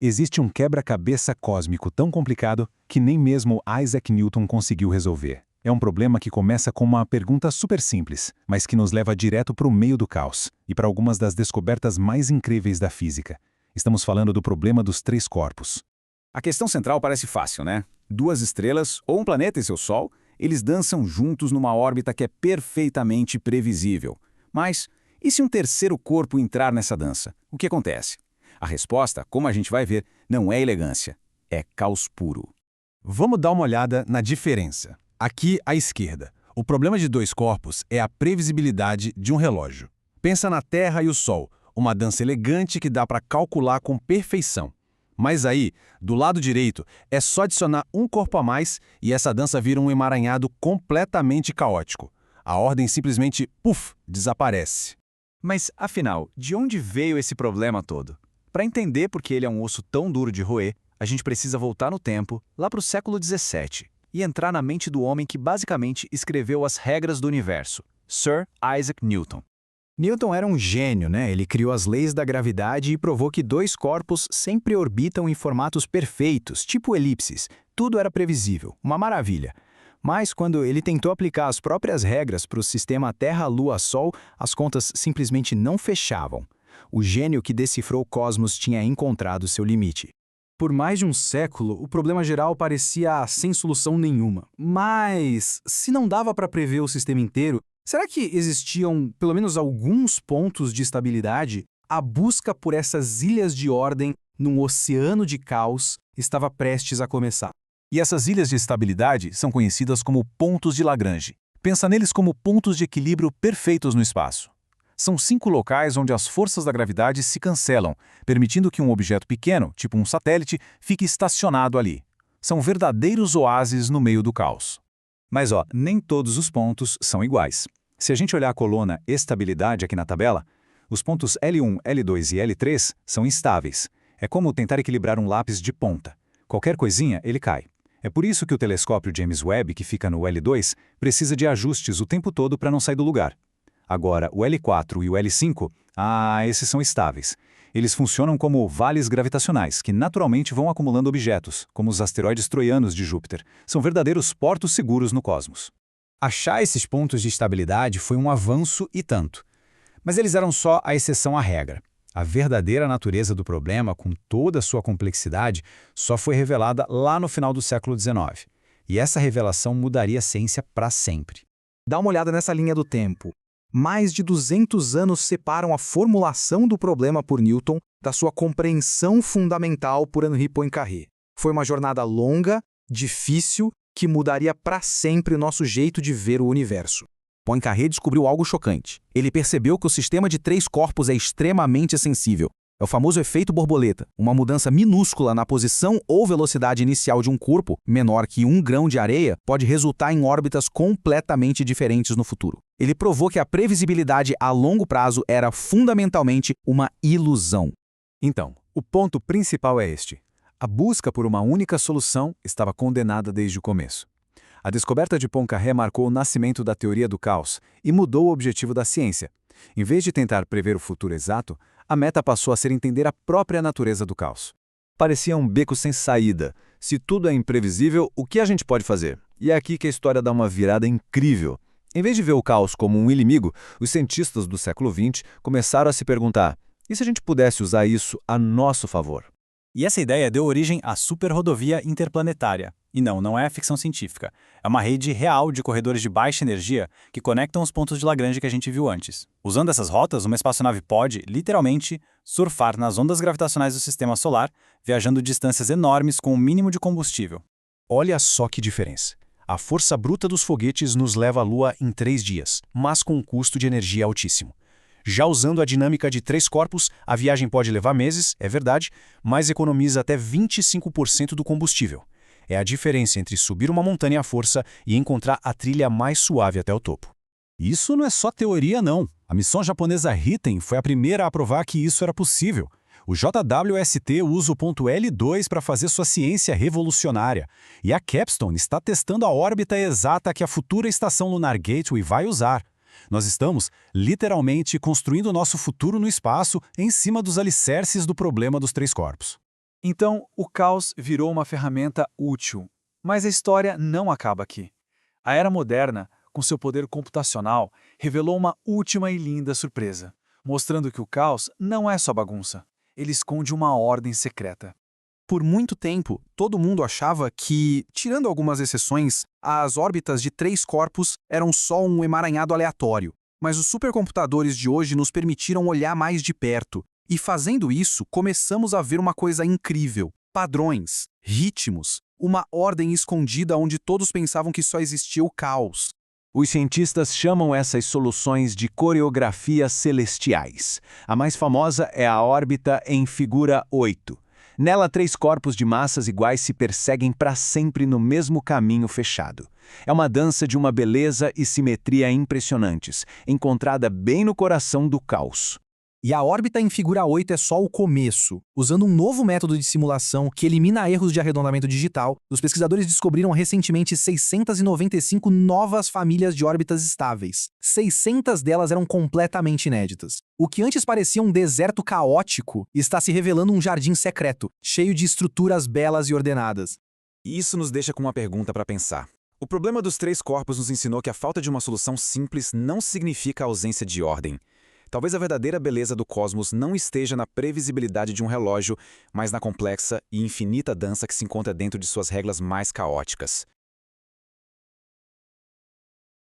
Existe um quebra-cabeça cósmico tão complicado que nem mesmo Isaac Newton conseguiu resolver. É um problema que começa com uma pergunta super simples, mas que nos leva direto para o meio do caos e para algumas das descobertas mais incríveis da física. Estamos falando do problema dos três corpos. A questão central parece fácil, né? Duas estrelas, ou um planeta e seu Sol, eles dançam juntos numa órbita que é perfeitamente previsível. Mas, e se um terceiro corpo entrar nessa dança? O que acontece? A resposta, como a gente vai ver, não é elegância, é caos puro. Vamos dar uma olhada na diferença. Aqui à esquerda, o problema de dois corpos é a previsibilidade de um relógio. Pensa na Terra e o Sol, uma dança elegante que dá para calcular com perfeição. Mas aí, do lado direito, é só adicionar um corpo a mais e essa dança vira um emaranhado completamente caótico. A ordem simplesmente, puf, desaparece. Mas, afinal, de onde veio esse problema todo? Para entender por que ele é um osso tão duro de roer, a gente precisa voltar no tempo, lá para o século XVII, e entrar na mente do homem que basicamente escreveu as regras do universo, Sir Isaac Newton. Newton era um gênio, né? Ele criou as leis da gravidade e provou que dois corpos sempre orbitam em formatos perfeitos, tipo elipses. Tudo era previsível, uma maravilha. Mas quando ele tentou aplicar as próprias regras para o sistema Terra-Lua-Sol, as contas simplesmente não fechavam. O gênio que decifrou o cosmos tinha encontrado seu limite. Por mais de um século, o problema geral parecia sem solução nenhuma. Mas, se não dava para prever o sistema inteiro, será que existiam pelo menos alguns pontos de estabilidade? A busca por essas ilhas de ordem num oceano de caos estava prestes a começar. E essas ilhas de estabilidade são conhecidas como pontos de Lagrange. Pensa neles como pontos de equilíbrio perfeitos no espaço. São 5 locais onde as forças da gravidade se cancelam, permitindo que um objeto pequeno, tipo um satélite, fique estacionado ali. São verdadeiros oásis no meio do caos. Mas nem todos os pontos são iguais. Se a gente olhar a coluna estabilidade aqui na tabela, os pontos L1, L2 e L3 são instáveis. É como tentar equilibrar um lápis de ponta. Qualquer coisinha, ele cai. É por isso que o telescópio James Webb, que fica no L2, precisa de ajustes o tempo todo para não sair do lugar. Agora, o L4 e o L5, esses são estáveis. Eles funcionam como vales gravitacionais, que naturalmente vão acumulando objetos, como os asteroides troianos de Júpiter. São verdadeiros portos seguros no cosmos. Achar esses pontos de estabilidade foi um avanço e tanto. Mas eles eram só a exceção à regra. A verdadeira natureza do problema, com toda a sua complexidade, só foi revelada lá no final do século XIX. E essa revelação mudaria a ciência para sempre. Dá uma olhada nessa linha do tempo. Mais de 200 anos separam a formulação do problema por Newton da sua compreensão fundamental por Henri Poincaré. Foi uma jornada longa, difícil, que mudaria para sempre o nosso jeito de ver o universo. Poincaré descobriu algo chocante. Ele percebeu que o sistema de três corpos é extremamente sensível. É o famoso efeito borboleta, uma mudança minúscula na posição ou velocidade inicial de um corpo, menor que 1 grão de areia, pode resultar em órbitas completamente diferentes no futuro. Ele provou que a previsibilidade a longo prazo era fundamentalmente uma ilusão. Então, o ponto principal é este. A busca por uma única solução estava condenada desde o começo. A descoberta de Poincaré marcou o nascimento da teoria do caos e mudou o objetivo da ciência. Em vez de tentar prever o futuro exato, a meta passou a ser entender a própria natureza do caos. Parecia um beco sem saída. Se tudo é imprevisível, o que a gente pode fazer? E é aqui que a história dá uma virada incrível. Em vez de ver o caos como um inimigo, os cientistas do século XX começaram a se perguntar: e se a gente pudesse usar isso a nosso favor? E essa ideia deu origem à superrodovia interplanetária. E não é ficção científica. É uma rede real de corredores de baixa energia que conectam os pontos de Lagrange que a gente viu antes. Usando essas rotas, uma espaçonave pode, literalmente, surfar nas ondas gravitacionais do sistema solar, viajando distâncias enormes com o mínimo de combustível. Olha só que diferença. A força bruta dos foguetes nos leva à Lua em 3 dias, mas com um custo de energia altíssimo. Já usando a dinâmica de 3 corpos, a viagem pode levar meses, é verdade, mas economiza até 25% do combustível. É a diferença entre subir uma montanha à força e encontrar a trilha mais suave até o topo. Isso não é só teoria, não. A missão japonesa Riten foi a primeira a provar que isso era possível. O JWST usa o ponto L2 para fazer sua ciência revolucionária. E a Capstone está testando a órbita exata que a futura estação Lunar Gateway vai usar. Nós estamos, literalmente, construindo o nosso futuro no espaço em cima dos alicerces do problema dos 3 corpos. Então, o caos virou uma ferramenta útil. Mas a história não acaba aqui. A era moderna, com seu poder computacional, revelou uma última e linda surpresa, mostrando que o caos não é só bagunça. Ele esconde uma ordem secreta. Por muito tempo, todo mundo achava que, tirando algumas exceções, as órbitas de 3 corpos eram só um emaranhado aleatório. Mas os supercomputadores de hoje nos permitiram olhar mais de perto. E fazendo isso, começamos a ver uma coisa incrível: padrões, ritmos, uma ordem escondida onde todos pensavam que só existia o caos. Os cientistas chamam essas soluções de coreografias celestiais. A mais famosa é a órbita em figura 8. Nela, 3 corpos de massas iguais se perseguem para sempre no mesmo caminho fechado. É uma dança de uma beleza e simetria impressionantes, encontrada bem no coração do caos. E a órbita em figura 8 é só o começo. Usando um novo método de simulação que elimina erros de arredondamento digital, os pesquisadores descobriram recentemente 695 novas famílias de órbitas estáveis. 600 delas eram completamente inéditas. O que antes parecia um deserto caótico está se revelando um jardim secreto, cheio de estruturas belas e ordenadas. E isso nos deixa com uma pergunta para pensar. O problema dos 3 corpos nos ensinou que a falta de uma solução simples não significa a ausência de ordem. Talvez a verdadeira beleza do cosmos não esteja na previsibilidade de um relógio, mas na complexa e infinita dança que se encontra dentro de suas regras mais caóticas.